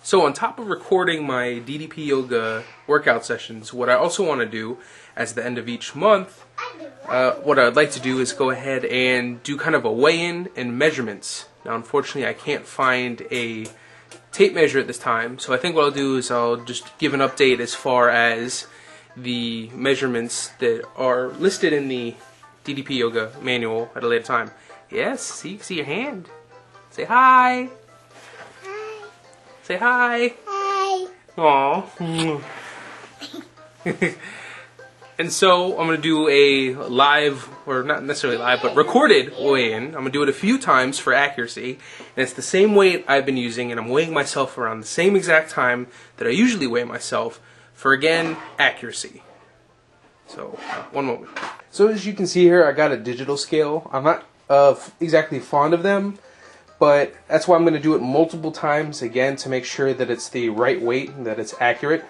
So on top of recording my DDP Yoga workout sessions, what I also want to do as the end of each month, what I'd like to do is go ahead and do kind of a weigh-in and measurements. Now unfortunately I can't find a tape measure at this time, so I think what I'll do is I'll just give an update as far as the measurements that are listed in the DDP Yoga manual at a later time. Yes, see your hand. Say hi. Say hi. Hi. Aww. And so I'm going to do a live, or not necessarily live, but recorded weigh-in. I'm going to do it a few times for accuracy. And it's the same weight I've been using, and I'm weighing myself around the same exact time that I usually weigh myself for, again, accuracy. So, one moment. So as you can see here, I got a digital scale. I'm not exactly fond of them, but that's why I'm going to do it multiple times again to make sure that it's the right weight and that it's accurate.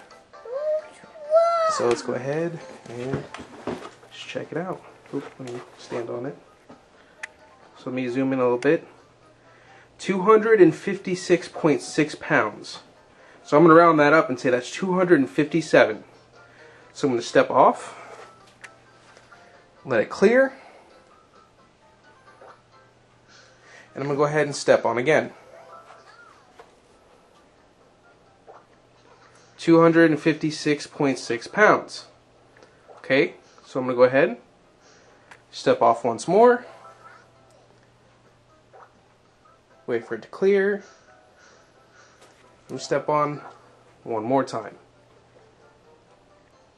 So let's go ahead and just check it out. Oop, let me stand on it. So let me zoom in a little bit. 256.6 pounds. So I'm going to round that up and say that's 257. So I'm going to step off, let it clear, and I'm going to go ahead and step on again. 256.6 pounds. Okay, so I'm going to go ahead, step off once more, wait for it to clear, and step on one more time.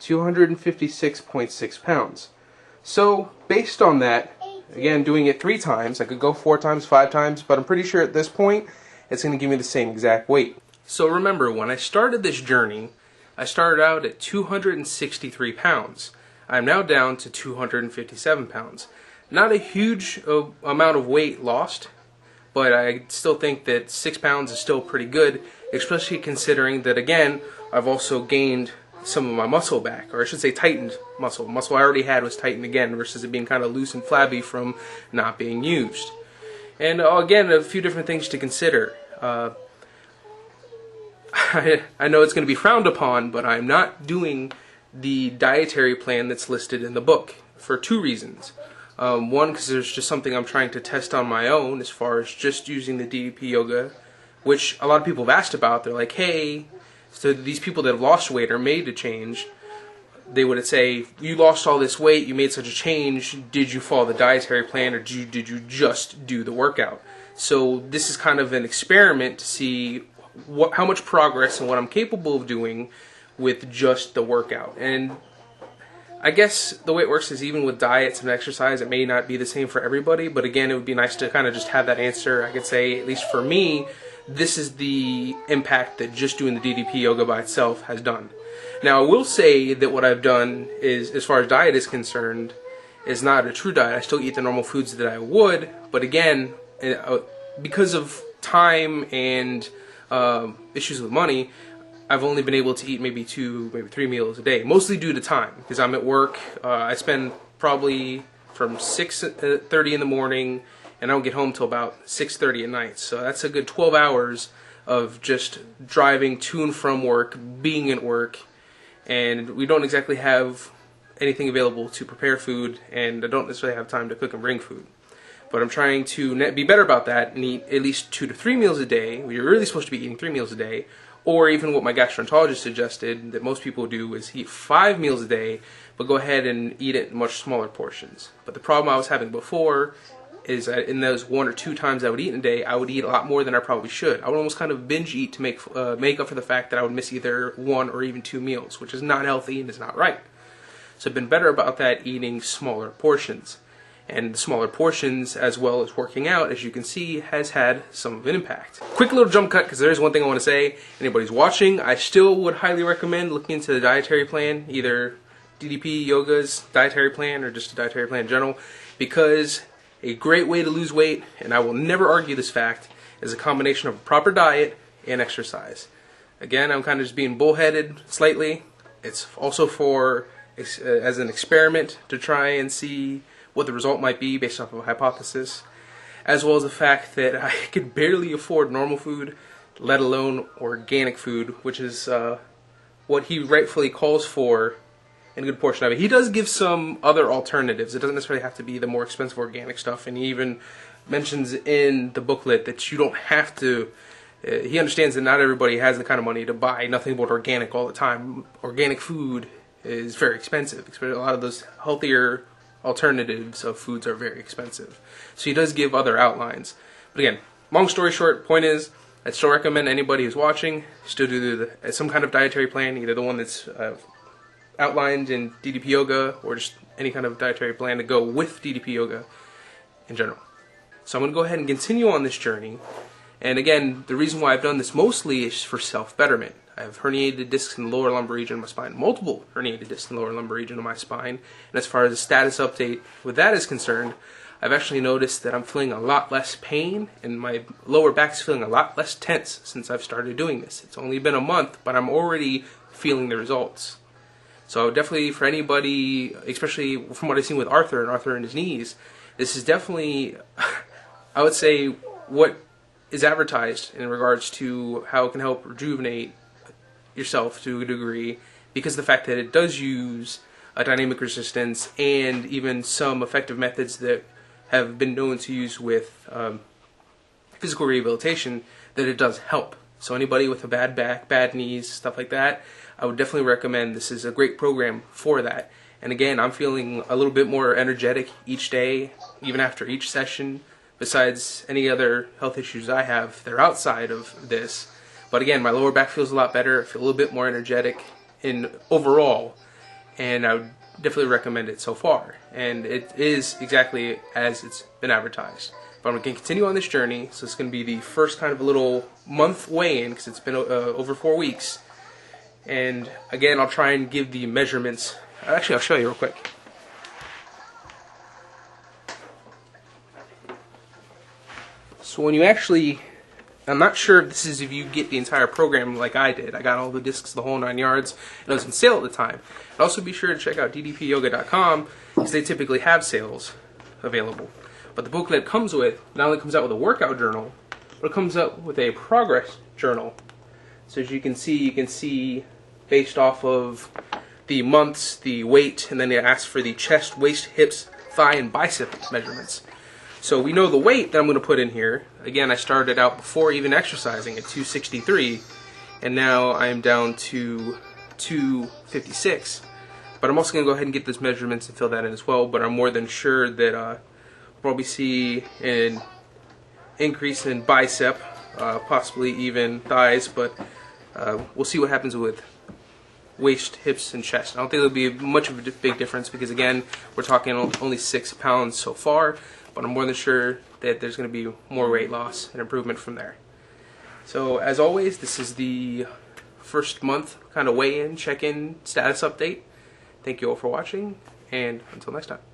256.6 pounds. So, based on that, again, doing it 3 times, I could go 4 times, 5 times, but I'm pretty sure at this point, it's going to give me the same exact weight. So remember, when I started this journey, I started out at 263 pounds. I'm now down to 257 pounds. Not a huge amount of weight lost, but I still think that 6 pounds is still pretty good, especially considering that, again, I've also gained some of my muscle back, or I should say tightened muscle. Muscle I already had was tightened again versus it being kind of loose and flabby from not being used. And again, a few different things to consider. I know it's going to be frowned upon, but I'm not doing the dietary plan that's listed in the book for 2 reasons. One, because there's just something I'm trying to test on my own as far as just using the DDP Yoga, which a lot of people have asked about. They're like, hey, so these people that have lost weight or made a change, they would say, you lost all this weight, you made such a change, did you follow the dietary plan or did you just do the workout? So this is kind of an experiment to see how much progress and what I'm capable of doing with just the workout. And I guess the way it works is even with diets and exercise, it may not be the same for everybody, but again, it would be nice to kind of just have that answer. I could say, at least for me, this is the impact that just doing the DDP Yoga by itself has done. Now, I will say that what I've done is, as far as diet is concerned, is not a true diet. I still eat the normal foods that I would, but again, because of time and issues with money, I've only been able to eat maybe 2, maybe 3 meals a day, mostly due to time, because I'm at work. I spend probably from 6:30 in the morning, and I don't get home till about 6:30 at night. So that's a good 12 hours of just driving to and from work, being at work, and we don't exactly have anything available to prepare food, and I don't necessarily have time to cook and bring food. But I'm trying to be better about that and eat at least 2 to 3 meals a day. You're really supposed to be eating 3 meals a day, or even what my gastroenterologist suggested that most people do is eat 5 meals a day, but go ahead and eat it in much smaller portions. But the problem I was having before is that in those 1 or 2 times I would eat in a day, I would eat a lot more than I probably should. I would almost kind of binge eat to make up for the fact that I would miss either 1 or even 2 meals, which is not healthy and is not right. So I've been better about that, eating smaller portions. And the smaller portions, as well as working out, as you can see, has had some of an impact. Quick little jump cut, because there's one thing I want to say. Anybody's watching, I still would highly recommend looking into the dietary plan, either DDP Yoga's dietary plan or just a dietary plan in general, because a great way to lose weight, and I will never argue this fact, is a combination of a proper diet and exercise. Again, I'm kind of just being bullheaded slightly. It's also as an experiment to try and see what the result might be based off of a hypothesis, as well as the fact that I could barely afford normal food let alone organic food, which is what he rightfully calls for in a good portion of it. He does give some other alternatives. It doesn't necessarily have to be the more expensive organic stuff, and he even mentions in the booklet that you don't have to. He understands that not everybody has the kind of money to buy nothing but organic all the time. Organic food is very expensive. A lot of those healthier alternatives of foods are very expensive. So he does give other outlines. But again, long story short, point is, I'd still recommend anybody who's watching still do some kind of dietary plan, either the one that's outlined in DDP Yoga or just any kind of dietary plan to go with DDP Yoga in general. So I'm going to go ahead and continue on this journey. And again, the reason why I've done this mostly is for self-betterment. I have herniated discs in the lower lumbar region of my spine, multiple herniated discs in the lower lumbar region of my spine. And as far as the status update with that is concerned, I've actually noticed that I'm feeling a lot less pain, and my lower back's feeling a lot less tense since I've started doing this. It's only been a month, but I'm already feeling the results. So definitely for anybody, especially from what I've seen with Arthur and his knees, this is definitely, I would say, what is advertised in regards to how it can help rejuvenate yourself to a degree, because of the fact that it does use a dynamic resistance and even some effective methods that have been known to use with physical rehabilitation, that it does help. So anybody with a bad back, bad knees, stuff like that, I would definitely recommend this is a great program for that. And again, I'm feeling a little bit more energetic each day, even after each session, besides any other health issues I have that are outside of this. But again, my lower back feels a lot better. I feel a little bit more energetic in overall, and I would definitely recommend it so far. And it is exactly as it's been advertised. But I'm going to continue on this journey, so it's going to be the first kind of a little month weigh-in, because it's been over 4 weeks. And again, I'll try and give the measurements. Actually, I'll show you real quick. So when you actually, I'm not sure if this is if you get the entire program like I did. I got all the discs, the whole 9 yards, and it was on sale at the time. And also be sure to check out ddpyoga.com, because they typically have sales available. But the booklet comes with, not only comes out with a workout journal, but it comes out with a progress journal. So as you can see based off of the months, the weight, and then it asks for the chest, waist, hips, thigh, and bicep measurements. So we know the weight that I'm going to put in here. Again, I started out before even exercising at 263, and now I'm down to 256. But I'm also going to go ahead and get those measurements and fill that in as well. But I'm more than sure that we'll probably see an increase in bicep, possibly even thighs, but we'll see what happens with waist, hips, and chest. I don't think there'll be much of a big difference, because again, we're talking only 6 pounds so far, but I'm more than sure that there's going to be more weight loss and improvement from there. So as always, this is the first month kind of weigh-in, check-in, status update. Thank you all for watching, and until next time.